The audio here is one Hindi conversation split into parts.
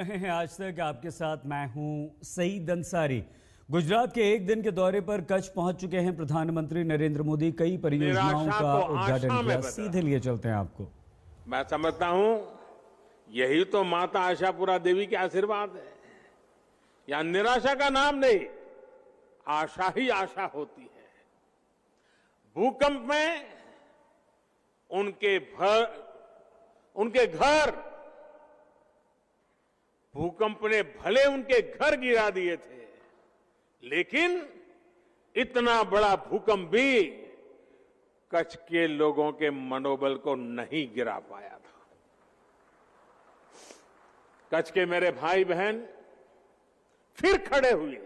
आज तक आपके साथ मैं हूं सईद अंसारी। गुजरात के एक दिन के दौरे पर कच्छ पहुंच चुके हैं प्रधानमंत्री नरेंद्र मोदी। कई परियोजनाओं का उद्घाटन किया। सीधे लिए चलते हैं आपको। मैं समझता हूं यही तो माता आशापुरा देवी के आशीर्वाद है। यहां निराशा का नाम नहीं, आशा ही आशा होती है। भूकंप में उनके घर भूकंप ने भले उनके घर गिरा दिए थे, लेकिन इतना बड़ा भूकंप भी कच्छ के लोगों के मनोबल को नहीं गिरा पाया था। कच्छ के मेरे भाई बहन फिर खड़े हुए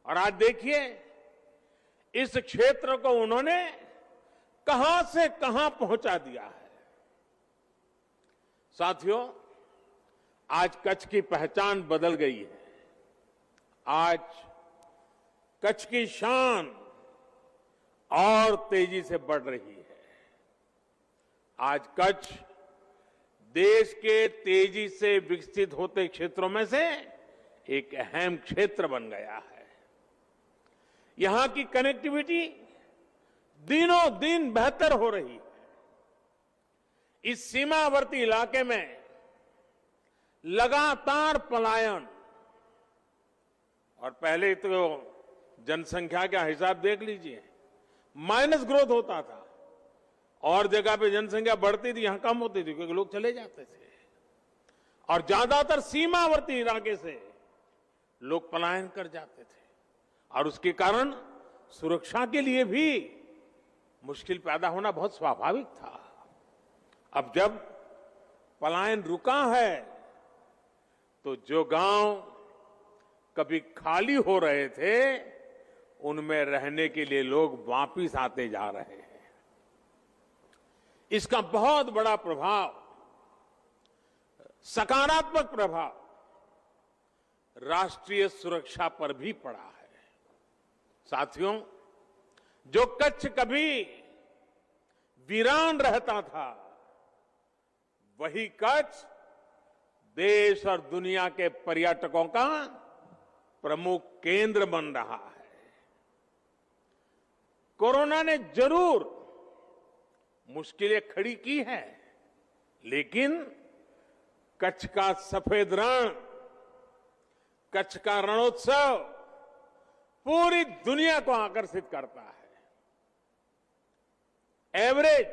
और आज देखिए इस क्षेत्र को उन्होंने कहां से कहां पहुंचा दिया है। साथियों, आज कच्छ की पहचान बदल गई है। आज कच्छ की शान और तेजी से बढ़ रही है। आज कच्छ देश के तेजी से विकसित होते क्षेत्रों में से एक अहम क्षेत्र बन गया है। यहां की कनेक्टिविटी दिनों दिन बेहतर हो रही है। इस सीमावर्ती इलाके में लगातार पलायन, और पहले तो जनसंख्या का हिसाब देख लीजिए, माइनस ग्रोथ होता था। और जगह पे जनसंख्या बढ़ती थी, यहां कम होती थी क्योंकि लोग चले जाते थे। और ज्यादातर सीमावर्ती इलाके से लोग पलायन कर जाते थे और उसके कारण सुरक्षा के लिए भी मुश्किल पैदा होना बहुत स्वाभाविक था। अब जब पलायन रुका है तो जो गांव कभी खाली हो रहे थे उनमें रहने के लिए लोग वापिस आते जा रहे हैं। इसका बहुत बड़ा प्रभाव, सकारात्मक प्रभाव राष्ट्रीय सुरक्षा पर भी पड़ा है। साथियों, जो कच्छ कभी वीरान रहता था, वही कच्छ देश और दुनिया के पर्यटकों का प्रमुख केंद्र बन रहा है। कोरोना ने जरूर मुश्किलें खड़ी की हैं, लेकिन कच्छ का सफेद रण, कच्छ का रणोत्सव पूरी दुनिया को आकर्षित करता है। एवरेज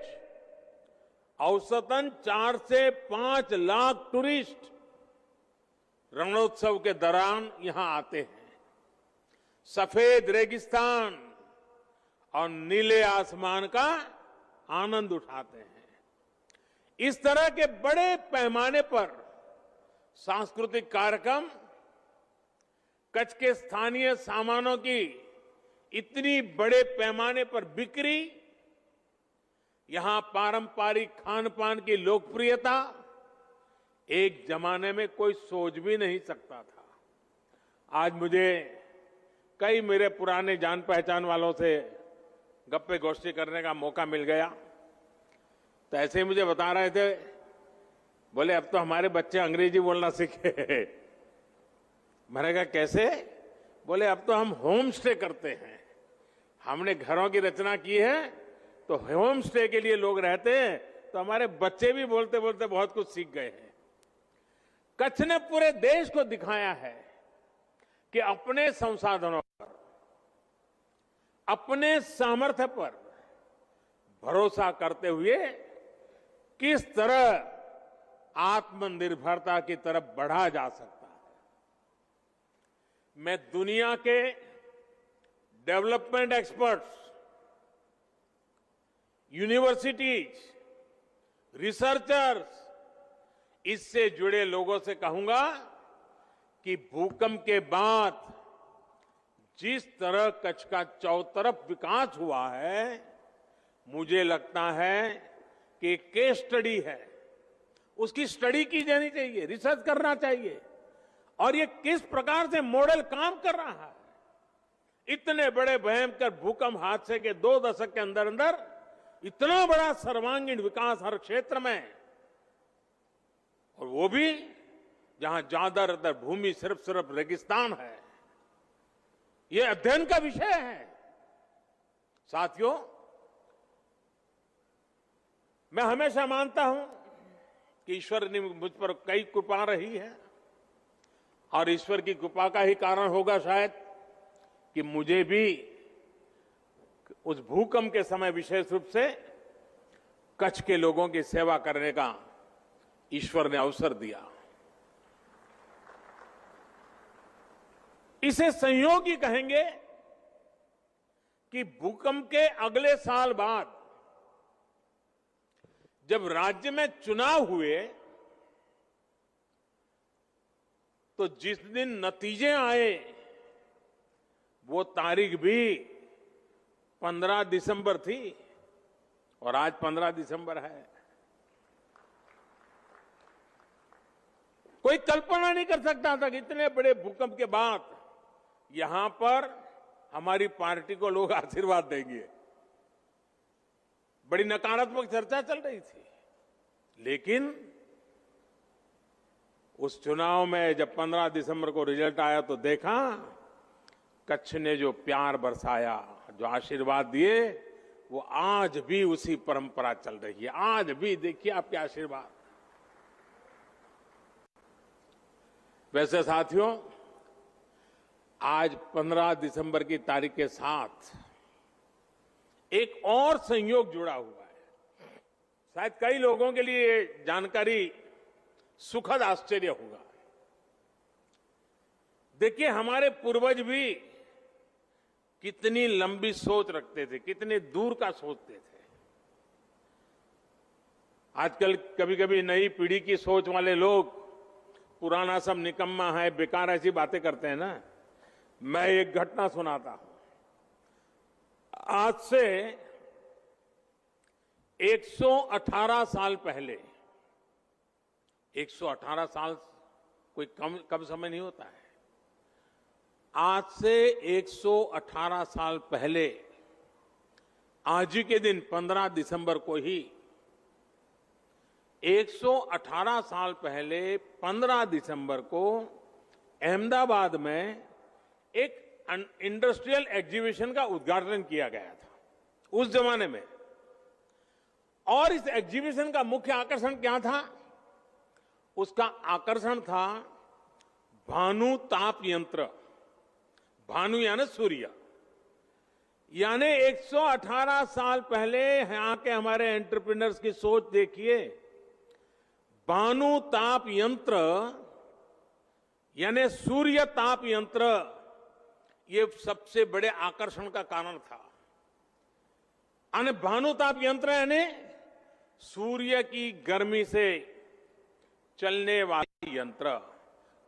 औसतन 4 से 5 लाख टूरिस्ट रणोत्सव के दौरान यहां आते हैं। सफेद रेगिस्तान और नीले आसमान का आनंद उठाते हैं। इस तरह के बड़े पैमाने पर सांस्कृतिक कार्यक्रम, कच्छ के स्थानीय सामानों की इतनी बड़े पैमाने पर बिक्री, यहां पारंपरिक खान पान की लोकप्रियता एक जमाने में कोई सोच भी नहीं सकता था। आज मुझे कई मेरे पुराने जान पहचान वालों से गप्पे गोष्ठी करने का मौका मिल गया। तो ऐसे ही मुझे बता रहे थे, बोले अब तो हमारे बच्चे अंग्रेजी बोलना सीखे। मैंने कहा कैसे? बोले अब तो हम होम स्टे करते हैं। हमने घरों की रचना की है तो होम स्टे के लिए लोग रहते हैं, तो हमारे बच्चे भी बोलते बोलते बहुत कुछ सीख गए हैं। कच्छ ने पूरे देश को दिखाया है कि अपने संसाधनों पर, अपने सामर्थ्य पर भरोसा करते हुए किस तरह आत्मनिर्भरता की तरफ बढ़ा जा सकता है। मैं दुनिया के डेवलपमेंट एक्सपर्ट्स, यूनिवर्सिटीज, रिसर्चर्स, इससे जुड़े लोगों से कहूंगा कि भूकंप के बाद जिस तरह कच्छ का चौतरफ विकास हुआ है, मुझे लगता है कि केस स्टडी है, उसकी स्टडी की जानी चाहिए, रिसर्च करना चाहिए। और ये किस प्रकार से मॉडल काम कर रहा है। इतने बड़े भयंकर भूकंप हादसे के 2 दशक के अंदर अंदर इतना बड़ा सर्वांगीण विकास हर क्षेत्र में, और वो भी जहां ज्यादातर भूमि सिर्फ रेगिस्तान है, ये अध्ययन का विषय है। साथियों, मैं हमेशा मानता हूं कि ईश्वर ने मुझ पर कई कृपा रही है और ईश्वर की कृपा का ही कारण होगा शायद कि मुझे भी उस भूकंप के समय विशेष रूप से कच्छ के लोगों की सेवा करने का ईश्वर ने अवसर दिया। इसे संयोग ही कहेंगे कि भूकंप के अगले साल बाद जब राज्य में चुनाव हुए तो जिस दिन नतीजे आए वो तारीख भी 15 दिसंबर थी और आज 15 दिसंबर है। कोई कल्पना नहीं कर सकता था कि इतने बड़े भूकंप के बाद यहां पर हमारी पार्टी को लोग आशीर्वाद देंगे। बड़ी नकारात्मक चर्चा चल रही थी, लेकिन उस चुनाव में जब 15 दिसंबर को रिजल्ट आया तो देखा कच्छ ने जो प्यार बरसाया, जो आशीर्वाद दिए, वो आज भी उसी परंपरा चल रही है। आज भी देखिए आपके आशीर्वाद। वैसे साथियों, आज 15 दिसंबर की तारीख के साथ एक और संयोग जुड़ा हुआ है। शायद कई लोगों के लिए ये जानकारी सुखद आश्चर्य होगा। देखिए, हमारे पूर्वज भी कितनी लंबी सोच रखते थे, कितने दूर का सोचते थे। आजकल कभी कभी नई पीढ़ी की सोच वाले लोग पुराना सब निकम्मा है, बेकार, ऐसी बातें करते हैं ना। मैं एक घटना सुनाता हूं। आज से 118 साल पहले, 118 साल कोई कम समय नहीं होता है। आज से 118 साल पहले आज ही के दिन 15 दिसंबर को ही 118 साल पहले 15 दिसंबर को अहमदाबाद में एक इंडस्ट्रियल एग्जीबिशन का उद्घाटन किया गया था उस जमाने में। और इस एग्जीबिशन का मुख्य आकर्षण क्या था? उसका आकर्षण था भानु ताप यंत्र। भानु यानी सूर्य। यानी 118 साल पहले यहां के हमारे एंटरप्रेन्योर्स की सोच देखिए। भानु ताप यंत्र यानी सूर्य ताप यंत्र, ये सबसे बड़े आकर्षण का कारण था। यानी भानु ताप यंत्र यानी सूर्य की गर्मी से चलने वाला यंत्र,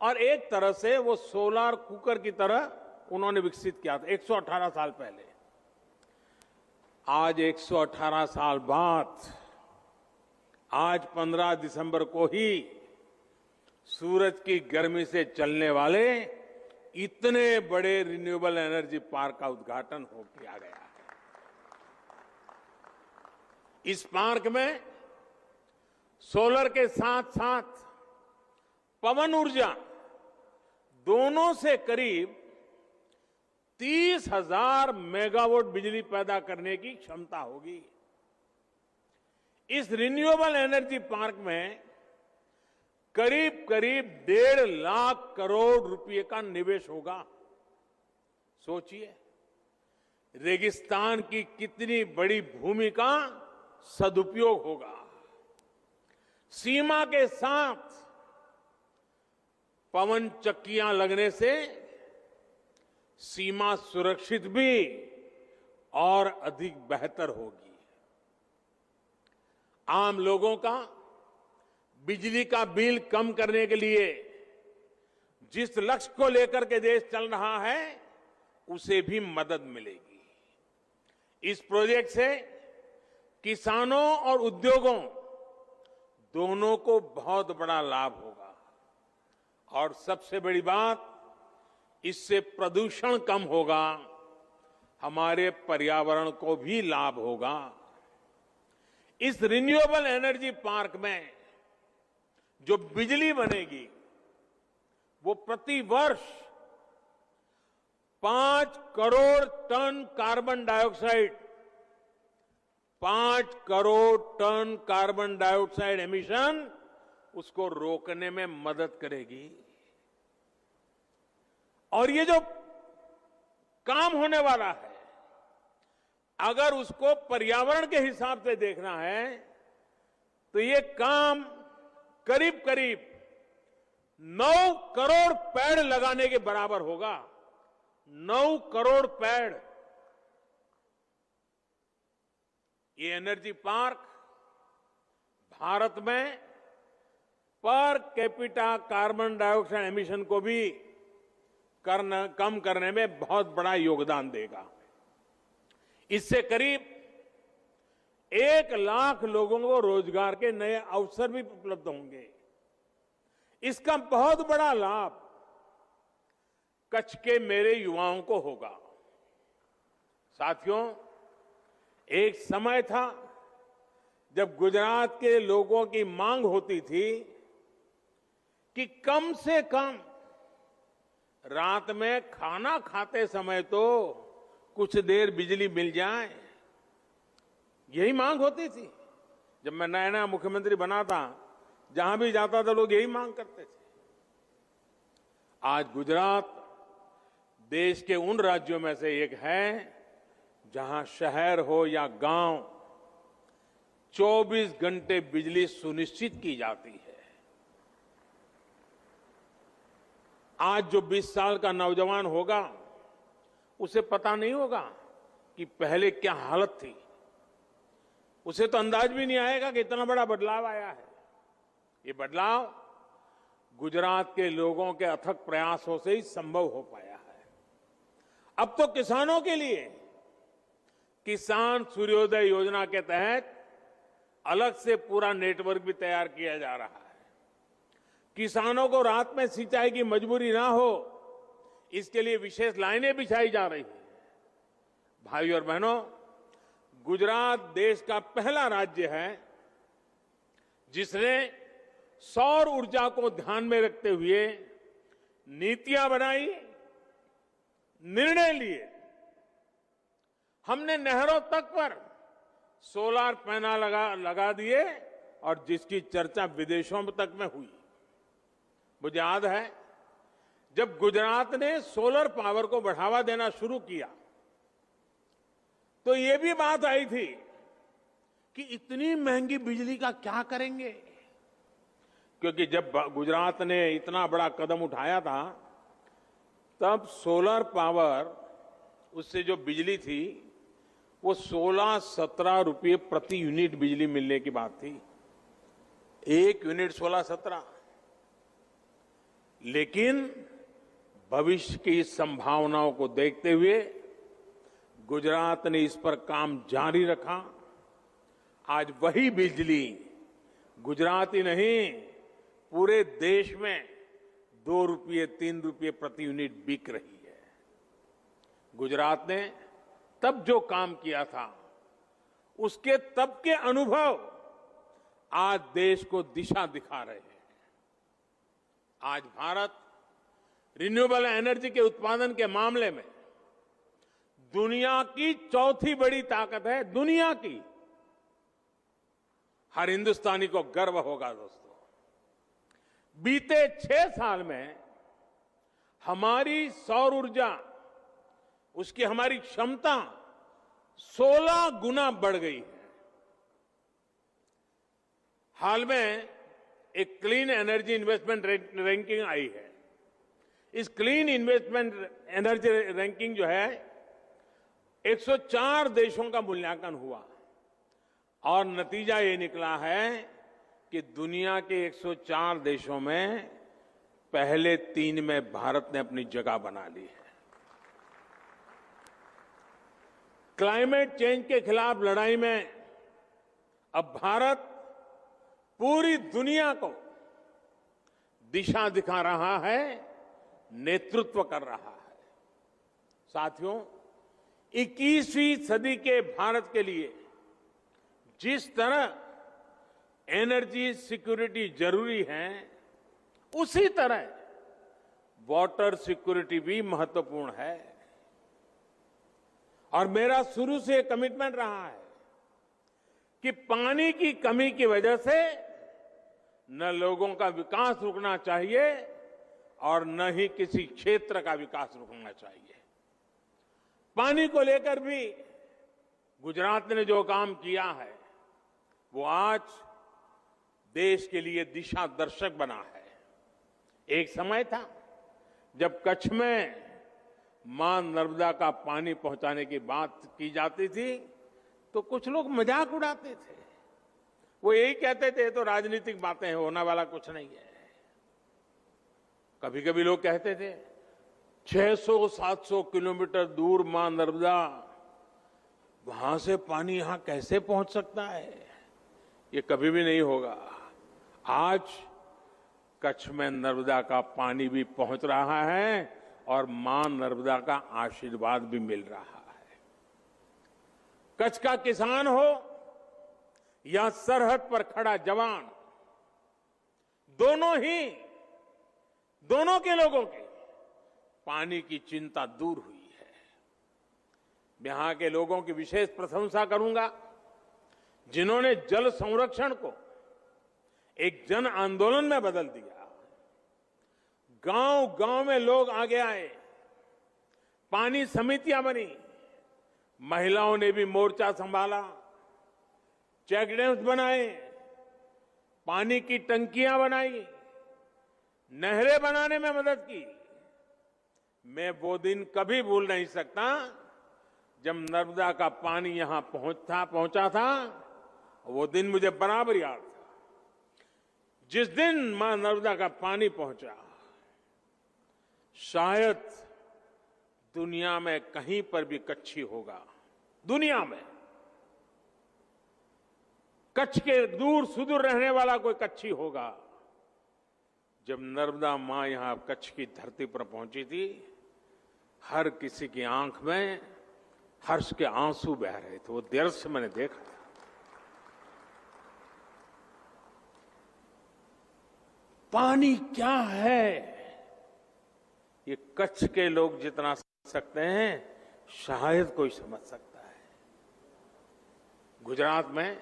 और एक तरह से वो सोलर कुकर की तरह उन्होंने विकसित किया था 118 साल पहले। आज 118 साल बाद, आज 15 दिसंबर को ही सूरज की गर्मी से चलने वाले इतने बड़े रिन्यूएबल एनर्जी पार्क का उद्घाटन किया गया है। इस पार्क में सोलर के साथ साथ पवन ऊर्जा दोनों से करीब 30,000 मेगावाट बिजली पैदा करने की क्षमता होगी। इस रिन्यूएबल एनर्जी पार्क में करीब करीब 1.5 लाख करोड़ रुपए का निवेश होगा। सोचिए, रेगिस्तान की कितनी बड़ी भूमि का सदुपयोग होगा। सीमा के साथ पवन चक्कियां लगने से सीमा सुरक्षित भी और अधिक बेहतर होगी। आम लोगों का बिजली का बिल कम करने के लिए जिस लक्ष्य को लेकर के देश चल रहा है, उसे भी मदद मिलेगी। इस प्रोजेक्ट से किसानों और उद्योगों दोनों को बहुत बड़ा लाभ होगा। और सबसे बड़ी बात, इससे प्रदूषण कम होगा, हमारे पर्यावरण को भी लाभ होगा। इस रिन्यूएबल एनर्जी पार्क में जो बिजली बनेगी वो प्रति वर्ष 5 crore ton carbon dioxide 5 crore ton carbon dioxide emission उसको रोकने में मदद करेगी। और ये जो काम होने वाला है, अगर उसको पर्यावरण के हिसाब से देखना है तो ये काम करीब करीब 9 करोड़ पेड़ लगाने के बराबर होगा। 9 करोड़ पेड़। ये एनर्जी पार्क भारत में per capita carbon dioxide emission को भी कम करने में बहुत बड़ा योगदान देगा। इससे करीब 1 लाख लोगों को रोजगार के नए अवसर भी उपलब्ध होंगे। इसका बहुत बड़ा लाभ कच्छ के मेरे युवाओं को होगा। साथियों, एक समय था जब गुजरात के लोगों की मांग होती थी कि कम से कम रात में खाना खाते समय तो कुछ देर बिजली मिल जाए, यही मांग होती थी। जब मैं नया नया मुख्यमंत्री बना था, जहां भी जाता था लोग यही मांग करते थे। आज गुजरात देश के उन राज्यों में से एक है जहां शहर हो या गांव 24 घंटे बिजली सुनिश्चित की जाती है। आज जो 20 साल का नौजवान होगा उसे पता नहीं होगा कि पहले क्या हालत थी। उसे तो अंदाज भी नहीं आएगा कि इतना बड़ा बदलाव आया है। ये बदलाव गुजरात के लोगों के अथक प्रयासों से ही संभव हो पाया है। अब तो किसानों के लिए किसान सूर्योदय योजना के तहत अलग से पूरा नेटवर्क भी तैयार किया जा रहा है। किसानों को रात में सिंचाई की मजबूरी ना हो, इसके लिए विशेष लाइनें बिछाई जा रही हैं। भाइयों और बहनों, गुजरात देश का पहला राज्य है जिसने सौर ऊर्जा को ध्यान में रखते हुए नीतियां बनाई, निर्णय लिए। हमने नहरों तक पर सोलर पैनल लगा दिए और जिसकी चर्चा विदेशों तक में हुई। मुझे याद है जब गुजरात ने सोलर पावर को बढ़ावा देना शुरू किया तो ये भी बात आई थी कि इतनी महंगी बिजली का क्या करेंगे, क्योंकि जब गुजरात ने इतना बड़ा कदम उठाया था तब सोलर पावर, उससे जो बिजली थी वो 16-17 रुपये प्रति यूनिट बिजली मिलने की बात थी। 1 यूनिट 16-17। लेकिन भविष्य की संभावनाओं को देखते हुए गुजरात ने इस पर काम जारी रखा। आज वही बिजली गुजरात ही नहीं, पूरे देश में 2 रुपये 3 रुपये प्रति यूनिट बिक रही है। गुजरात ने तब जो काम किया था उसके तब के अनुभव आज देश को दिशा दिखा रहे हैं। आज भारत रिन्यूएबल एनर्जी के उत्पादन के मामले में दुनिया की चौथी बड़ी ताकत है। दुनिया की। हर हिंदुस्तानी को गर्व होगा दोस्तों। बीते 6 साल में हमारी सौर ऊर्जा, उसकी हमारी क्षमता 16 गुना बढ़ गई है। हाल में एक क्लीन एनर्जी इन्वेस्टमेंट रैंकिंग आई है। इस क्लीन इन्वेस्टमेंट एनर्जी रैंकिंग जो है 104 देशों का मूल्यांकन हुआ और नतीजा ये निकला है कि दुनिया के 104 देशों में पहले 3 में भारत ने अपनी जगह बना ली है। क्लाइमेट चेंज के खिलाफ लड़ाई में अब भारत पूरी दुनिया को दिशा दिखा रहा है, नेतृत्व कर रहा है। साथियों, 21वीं सदी के भारत के लिए जिस तरह एनर्जी सिक्योरिटी जरूरी है, उसी तरह वाटर सिक्योरिटी भी महत्वपूर्ण है। और मेरा शुरू से कमिटमेंट रहा है कि पानी की कमी की वजह से न लोगों का विकास रुकना चाहिए और न ही किसी क्षेत्र का विकास रुकना चाहिए। पानी को लेकर भी गुजरात ने जो काम किया है वो आज देश के लिए दिशा दर्शक बना है। एक समय था जब कच्छ में मां नर्मदा का पानी पहुंचाने की बात की जाती थी तो कुछ लोग मजाक उड़ाते थे। वो यही कहते थे तो राजनीतिक बातें हैं, होने वाला कुछ नहीं है। कभी कभी लोग कहते थे 600-700 किलोमीटर दूर मां नर्मदा, वहां से पानी यहां कैसे पहुंच सकता है? ये कभी भी नहीं होगा। आज कच्छ में नर्मदा का पानी भी पहुंच रहा है और मां नर्मदा का आशीर्वाद भी मिल रहा है। कच्छ का किसान हो या सरहद पर खड़ा जवान, दोनों के लोगों के पानी की चिंता दूर हुई है। यहां के लोगों की विशेष प्रशंसा करूंगा जिन्होंने जल संरक्षण को एक जन आंदोलन में बदल दिया। गांव गांव में लोग आगे आए, पानी समितियां बनी, महिलाओं ने भी मोर्चा संभाला, चेक डैम्स बनाए, पानी की टंकियां बनाई, नहरें बनाने में मदद की। मैं वो दिन कभी भूल नहीं सकता जब नर्मदा का पानी यहां पहुंचा था। वो दिन मुझे बराबर याद था। जिस दिन मां नर्मदा का पानी पहुंचा, शायद दुनिया में कहीं पर भी कच्छी होगा, दुनिया में कच्छ के दूर सुदूर रहने वाला कोई कच्छी होगा। जब नर्मदा मां यहां कच्छ की धरती पर पहुंची थी, हर किसी की आंख में हर्ष के आंसू बह रहे थे। वो दृश्य मैंने देखा था। पानी क्या है ये कच्छ के लोग जितना समझ सकते हैं शायद कोई समझ सकता है। गुजरात में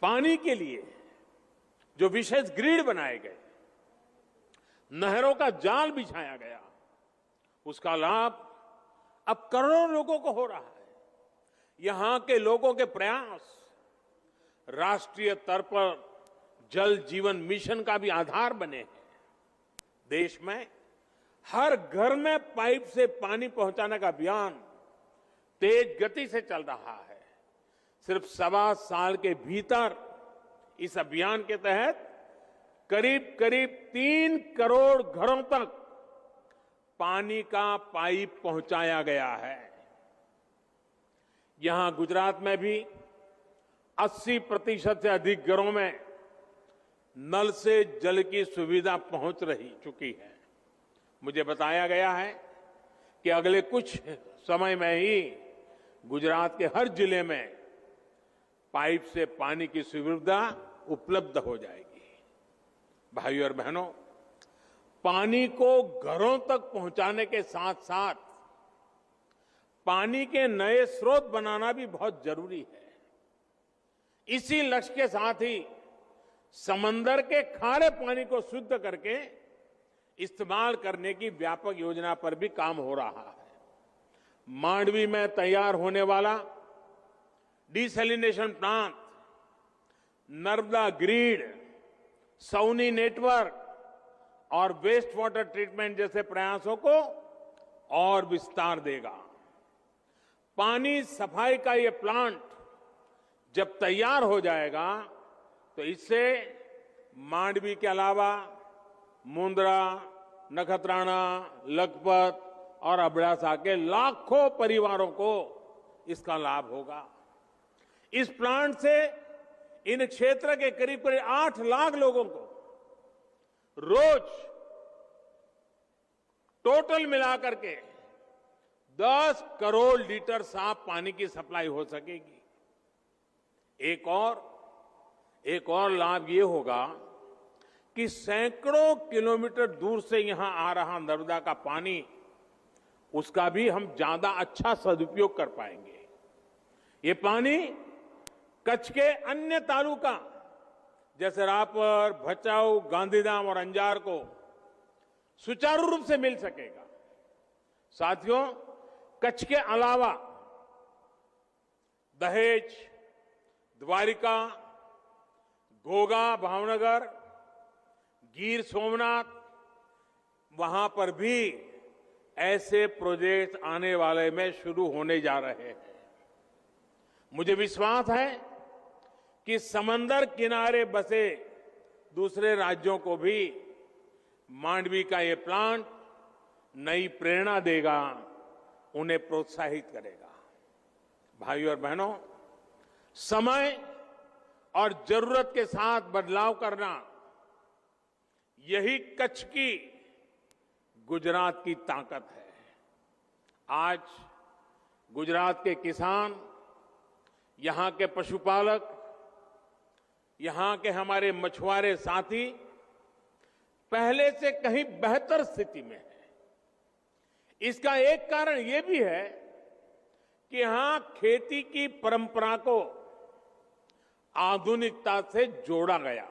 पानी के लिए जो विशेष ग्रिड बनाए गए, नहरों का जाल बिछाया गया, उसका लाभ अब करोड़ों लोगों को हो रहा है। यहां के लोगों के प्रयास राष्ट्रीय स्तर पर जल जीवन मिशन का भी आधार बने हैं। देश में हर घर में पाइप से पानी पहुंचाने का अभियान तेज गति से चल रहा है। सिर्फ 1.25 साल के भीतर इस अभियान के तहत करीब 3 करोड़ घरों तक पानी का पाइप पहुंचाया गया है। यहां गुजरात में भी 80% से अधिक घरों में नल से जल की सुविधा पहुंच चुकी है। मुझे बताया गया है कि अगले कुछ समय में ही गुजरात के हर जिले में पाइप से पानी की सुविधा उपलब्ध हो जाएगी। भाइयों और बहनों, पानी को घरों तक पहुंचाने के साथ साथ पानी के नए स्रोत बनाना भी बहुत जरूरी है। इसी लक्ष्य के साथ ही समंदर के खारे पानी को शुद्ध करके इस्तेमाल करने की व्यापक योजना पर भी काम हो रहा है। मांडवी में तैयार होने वाला desalination plant, Narmada grid, SAUNI network और वेस्ट वाटर ट्रीटमेंट जैसे प्रयासों को और विस्तार देगा। पानी सफाई का ये प्लांट जब तैयार हो जाएगा तो इससे मांडवी के अलावा मुंद्रा, नखत्राना, लखपत और अबड़ासा के लाखों परिवारों को इसका लाभ होगा। इस प्लांट से इन क्षेत्र के करीब 8 लाख लोगों को रोज टोटल मिलाकर के 10 करोड़ लीटर साफ पानी की सप्लाई हो सकेगी। एक और लाभ ये होगा कि सैकड़ों किलोमीटर दूर से यहां आ रहा नर्मदा का पानी, उसका भी हम ज्यादा अच्छा सदुपयोग कर पाएंगे। ये पानी कच्छ के अन्य तालुका जैसे रापर, भचाऊ, गांधीधाम और अंजार को सुचारू रूप से मिल सकेगा। साथियों, कच्छ के अलावा दहेज, द्वारिका, घोघा, भावनगर, गिर सोमनाथ, वहां पर भी ऐसे प्रोजेक्ट आने वाले में शुरू होने जा रहे हैं। मुझे विश्वास है कि समंदर किनारे बसे दूसरे राज्यों को भी मांडवी का ये प्लांट नई प्रेरणा देगा, उन्हें प्रोत्साहित करेगा। भाइयों और बहनों, समय और जरूरत के साथ बदलाव करना, यही कच्छ की, गुजरात की ताकत है। आज गुजरात के किसान, यहां के पशुपालक, यहां के हमारे मछुआरे साथी पहले से कहीं बेहतर स्थिति में है। इसका एक कारण यह भी है कि यहां खेती की परंपरा को आधुनिकता से जोड़ा गया,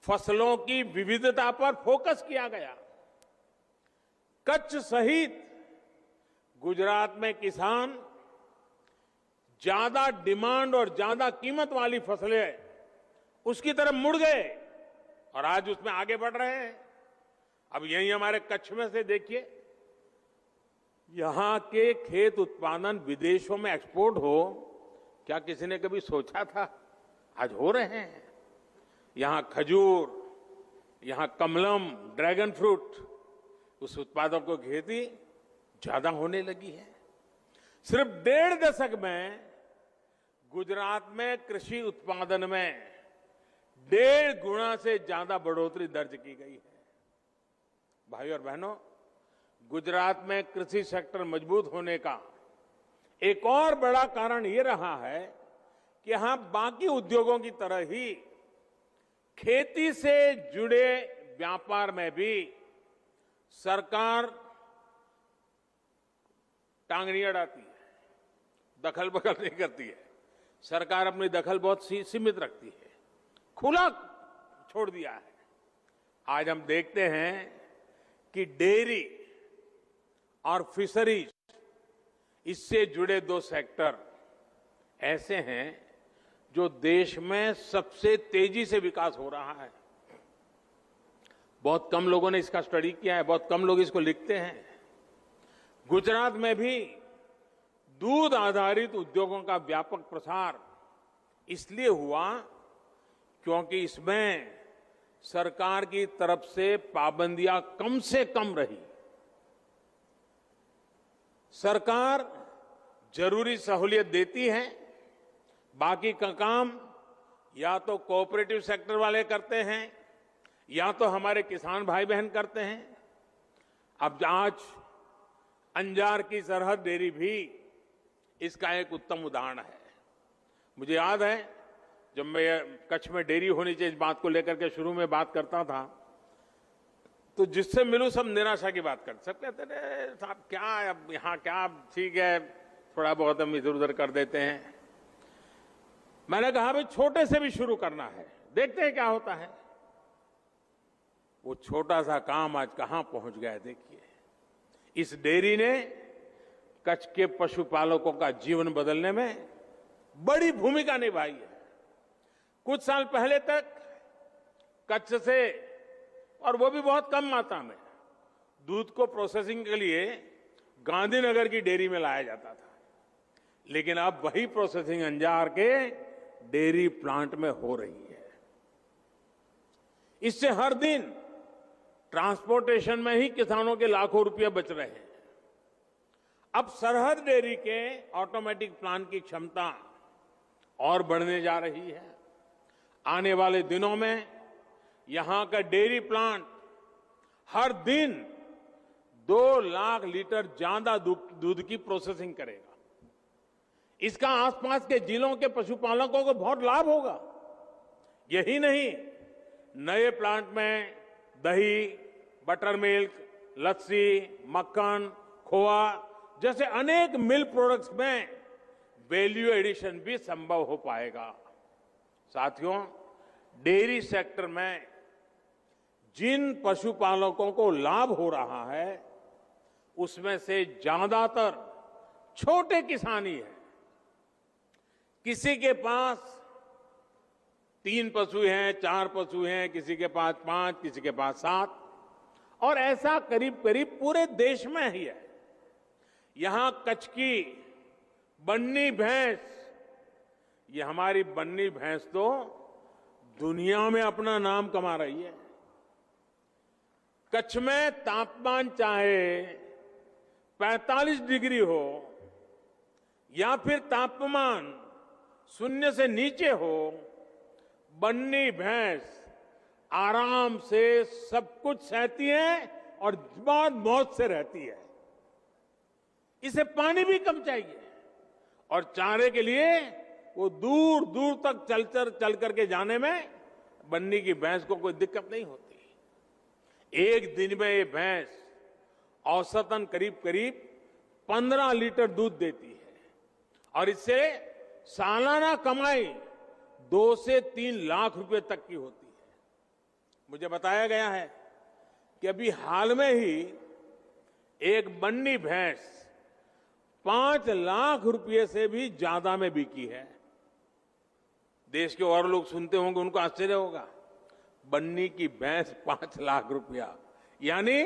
फसलों की विविधता पर फोकस किया गया। कच्छ सहित गुजरात में किसान ज्यादा डिमांड और ज्यादा कीमत वाली फसलें उसकी तरफ मुड़ गए और आज उसमें आगे बढ़ रहे हैं। अब यही हमारे कच्छ में से देखिए, यहां के खेत उत्पादन विदेशों में एक्सपोर्ट हो, क्या किसी ने कभी सोचा था? आज हो रहे हैं। यहां खजूर, यहां कमलम, ड्रैगन फ्रूट, उस उत्पादों की खेती ज्यादा होने लगी है। सिर्फ 1.5 दशक में गुजरात में कृषि उत्पादन में 1.5 गुना से ज्यादा बढ़ोतरी दर्ज की गई है। भाइयों और बहनों, गुजरात में कृषि सेक्टर मजबूत होने का एक और बड़ा कारण यह रहा है कि यहां बाकी उद्योगों की तरह ही खेती से जुड़े व्यापार में भी सरकार टांग नहीं अड़ाती है, दखल बखल नहीं करती है। सरकार अपनी दखल बहुत सीमित रखती है, खुला छोड़ दिया है। आज हम देखते हैं कि डेयरी और फिशरीज, इससे जुड़े 2 सेक्टर ऐसे हैं जो देश में सबसे तेजी से विकास हो रहा है। बहुत कम लोगों ने इसका स्टडी किया है, बहुत कम लोग इसको लिखते हैं। गुजरात में भी दूध आधारित उद्योगों का व्यापक प्रसार इसलिए हुआ क्योंकि इसमें सरकार की तरफ से पाबंदियां कम से कम रही। सरकार जरूरी सहूलियत देती है, बाकी का काम या तो कोऑपरेटिव सेक्टर वाले करते हैं या तो हमारे किसान भाई बहन करते हैं। अब आज अंजार की सरहद डेयरी भी इसका एक उत्तम उदाहरण है। मुझे याद है जब मैं कच्छ में डेयरी होनी चाहिए इस बात को लेकर के शुरू में बात करता था, तो जिससे मिलूं सब निराशा की बात करते, सब कहते थे साहब क्या अब यहाँ क्या, ठीक है थोड़ा बहुत हम इधर उधर कर देते हैं। मैंने कहा भाई छोटे से भी शुरू करना है, देखते हैं क्या होता है। वो छोटा सा काम आज कहां पहुंच गया है देखिए। इस डेयरी ने कच्छ के पशुपालकों का जीवन बदलने में बड़ी भूमिका निभाई है। कुछ साल पहले तक कच्छ से, और वो भी बहुत कम मात्रा में, दूध को प्रोसेसिंग के लिए गांधीनगर की डेयरी में लाया जाता था, लेकिन अब वही प्रोसेसिंग अंजार के डेयरी प्लांट में हो रही है। इससे हर दिन ट्रांसपोर्टेशन में ही किसानों के लाखों रुपए बच रहे हैं। अब सरहद डेयरी के ऑटोमेटिक प्लांट की क्षमता और बढ़ने जा रही है। आने वाले दिनों में यहां का डेयरी प्लांट हर दिन 2 लाख लीटर ज्यादा दूध की प्रोसेसिंग करेगा। इसका आसपास के जिलों के पशुपालकों को बहुत लाभ होगा। यही नहीं, नए प्लांट में दही, बटर मिल्क, लस्सी, मक्खन, खोआ जैसे अनेक मिल्क प्रोडक्ट्स में वैल्यू एडिशन भी संभव हो पाएगा। साथियों, डेयरी सेक्टर में जिन पशुपालकों को लाभ हो रहा है उसमें से ज्यादातर छोटे किसान ही है। किसी के पास 3 पशु हैं, 4 पशु हैं, किसी के पास 5, किसी के पास 7 और ऐसा करीब करीब पूरे देश में ही है। यहां कच्छ की बन्नी भैंस, ये हमारी बन्नी भैंस तो दुनिया में अपना नाम कमा रही है। कच्छ में तापमान चाहे 45 डिग्री हो या फिर तापमान 0 से नीचे हो, बन्नी भैंस आराम से सब कुछ सहती है और बहुत मौज से रहती है। इसे पानी भी कम चाहिए और चारे के लिए वो दूर दूर तक चल करके जाने में बन्नी की भैंस को कोई दिक्कत नहीं होती। एक दिन में ये भैंस औसतन करीब करीब 15 लीटर दूध देती है और इससे सालाना कमाई 2 से 3 लाख रुपए तक की होती है। मुझे बताया गया है कि अभी हाल में ही एक बन्नी भैंस 5 लाख रुपए से भी ज्यादा में बिकी है। देश के और लोग सुनते होंगे, उनको आश्चर्य होगा, बन्नी की भैंस 5 लाख रुपया, यानी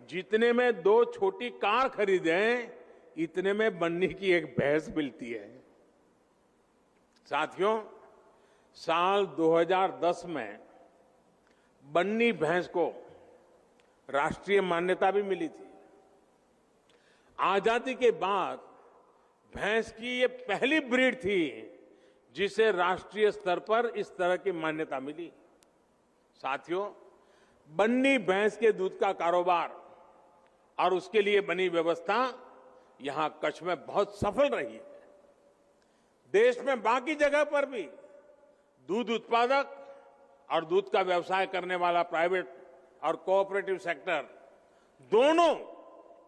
जितने में 2 छोटी कार खरीदें इतने में बन्नी की एक भैंस मिलती है। साथियों, साल 2010 में बन्नी भैंस को राष्ट्रीय मान्यता भी मिली थी। आजादी के बाद भैंस की ये पहली ब्रीड थी जिसे राष्ट्रीय स्तर पर इस तरह की मान्यता मिली। साथियों, बन्नी भैंस के दूध का कारोबार और उसके लिए बनी व्यवस्था यहां कच्छ में बहुत सफल रही है। देश में बाकी जगह पर भी दूध उत्पादक और दूध का व्यवसाय करने वाला प्राइवेट और कोऑपरेटिव सेक्टर दोनों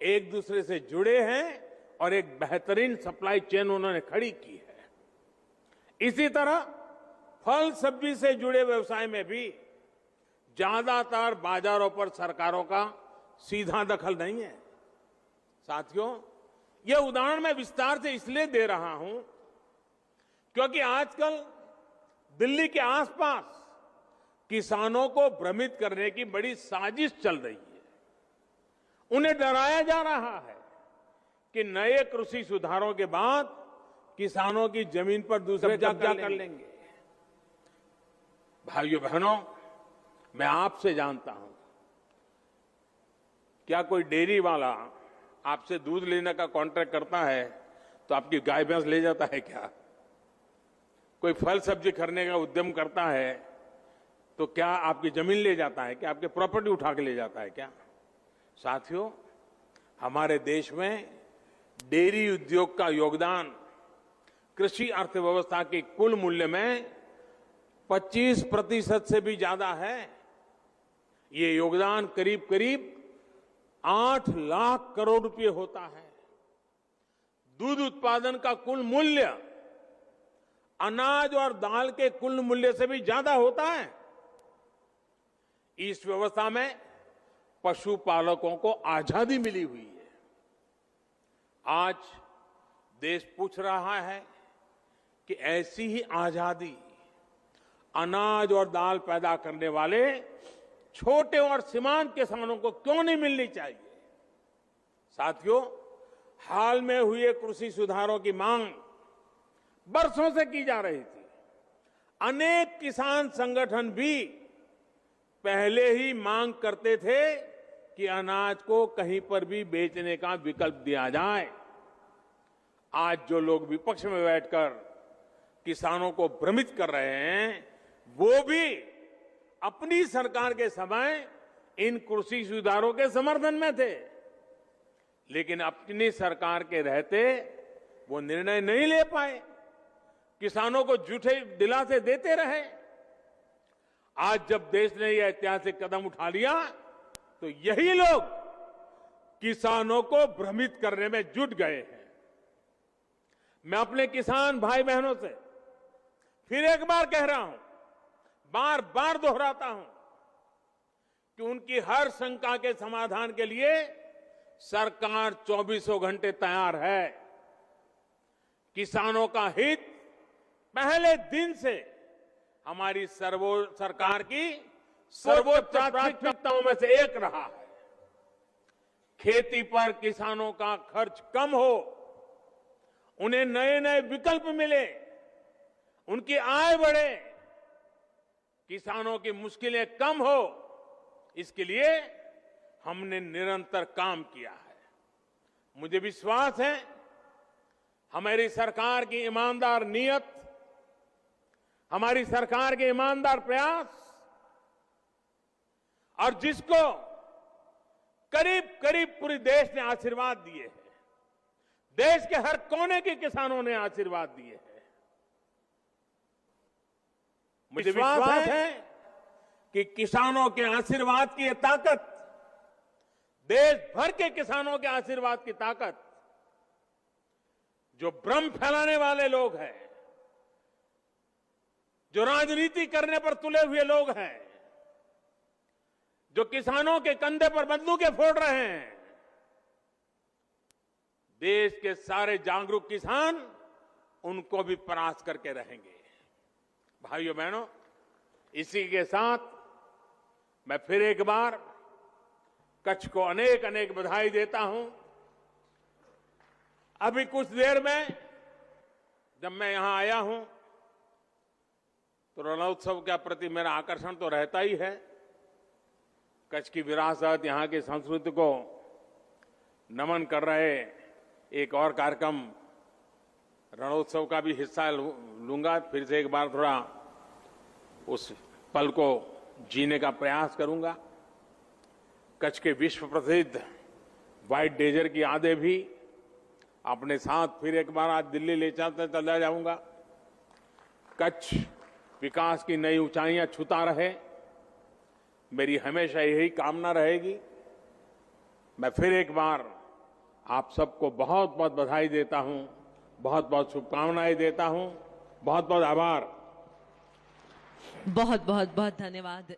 एक दूसरे से जुड़े हैं और एक बेहतरीन सप्लाई चेन उन्होंने खड़ी की है। इसी तरह फल सब्जी से जुड़े व्यवसाय में भी ज्यादातर बाजारों पर सरकारों का सीधा दखल नहीं है। साथियों, यह उदाहरण मैं विस्तार से इसलिए दे रहा हूं क्योंकि आजकल दिल्ली के आसपास किसानों को भ्रमित करने की बड़ी साजिश चल रही है। उन्हें डराया जा रहा है कि नए कृषि सुधारों के बाद किसानों की जमीन पर दूसरे कब्जा कर लेंगे। भाइयों बहनों, मैं आपसे जानता हूं, क्या कोई डेयरी वाला आपसे दूध लेने का कॉन्ट्रैक्ट करता है तो आपकी गाय भैंस ले जाता है क्या? कोई फल सब्जी खरीदने का उद्यम करता है तो क्या आपकी जमीन ले जाता है क्या? आपके प्रॉपर्टी उठा के ले जाता है क्या? साथियों, हमारे देश में डेयरी उद्योग का योगदान कृषि अर्थव्यवस्था के कुल मूल्य में 25% से भी ज्यादा है। ये योगदान करीब करीब 8 लाख करोड़ रुपए होता है। दूध उत्पादन का कुल मूल्य अनाज और दाल के कुल मूल्य से भी ज्यादा होता है। इस व्यवस्था में पशुपालकों को आजादी मिली हुई है। आज देश पूछ रहा है कि ऐसी ही आजादी अनाज और दाल पैदा करने वाले छोटे और सीमांत किसानों को क्यों नहीं मिलनी चाहिए? साथियों, हाल में हुए कृषि सुधारों की मांग बरसों से की जा रही थी। अनेक किसान संगठन भी पहले ही मांग करते थे कि अनाज को कहीं पर भी बेचने का विकल्प दिया जाए। आज जो लोग विपक्ष में बैठकर किसानों को भ्रमित कर रहे हैं, वो भी अपनी सरकार के समय इन कृषि सुधारों के समर्थन में थे, लेकिन अपनी सरकार के रहते वो निर्णय नहीं ले पाए, किसानों को झूठे दिलासे देते रहे। आज जब देश ने यह ऐतिहासिक कदम उठा लिया तो यही लोग किसानों को भ्रमित करने में जुट गए हैं। मैं अपने किसान भाई बहनों से फिर एक बार कह रहा हूं, बार बार दोहराता हूं कि उनकी हर शंका के समाधान के लिए सरकार 24 घंटे तैयार है। किसानों का हित पहले दिन से हमारी सरकार की सर्वोच्च प्राथमिकताओं में से एक रहा है। खेती पर किसानों का खर्च कम हो, उन्हें नए नए विकल्प मिले, उनकी आय बढ़े, किसानों की मुश्किलें कम हो, इसके लिए हमने निरंतर काम किया है। मुझे विश्वास है हमारी सरकार की ईमानदार नीयत, हमारी सरकार के ईमानदार प्रयास और जिसको करीब करीब पूरे देश ने आशीर्वाद दिए हैं, देश के हर कोने के किसानों ने आशीर्वाद दिए हैं। मुझे विश्वास है कि किसानों के आशीर्वाद की ये ताकत, देश भर के किसानों के आशीर्वाद की ताकत, जो भ्रम फैलाने वाले लोग हैं, जो राजनीति करने पर तुले हुए लोग हैं, जो किसानों के कंधे पर बंदूकें फोड़ रहे हैं, देश के सारे जागरूक किसान उनको भी परास्त करके रहेंगे। भाइयों बहनों, इसी के साथ मैं फिर एक बार कच्छ को अनेक अनेक बधाई देता हूं। अभी कुछ देर में जब मैं यहां आया हूं तो रणोत्सव के प्रति मेरा आकर्षण तो रहता ही है। कच्छ की विरासत, यहां की संस्कृति को नमन कर रहे एक और कार्यक्रम रणोत्सव का भी हिस्सा लूंगा। फिर से एक बार थोड़ा उस पल को जीने का प्रयास करूंगा। कच्छ के विश्व प्रसिद्ध व्हाइट डेजर की यादें भी अपने साथ फिर एक बार आज दिल्ली ले चला जाऊंगा। कच्छ विकास की नई ऊंचाइयां छूता रहे, मेरी हमेशा यही कामना रहेगी। मैं फिर एक बार आप सबको बहुत बहुत बधाई देता हूं, बहुत बहुत शुभकामनाएं देता हूं। बहुत बहुत आभार। बहुत बहुत बहुत धन्यवाद।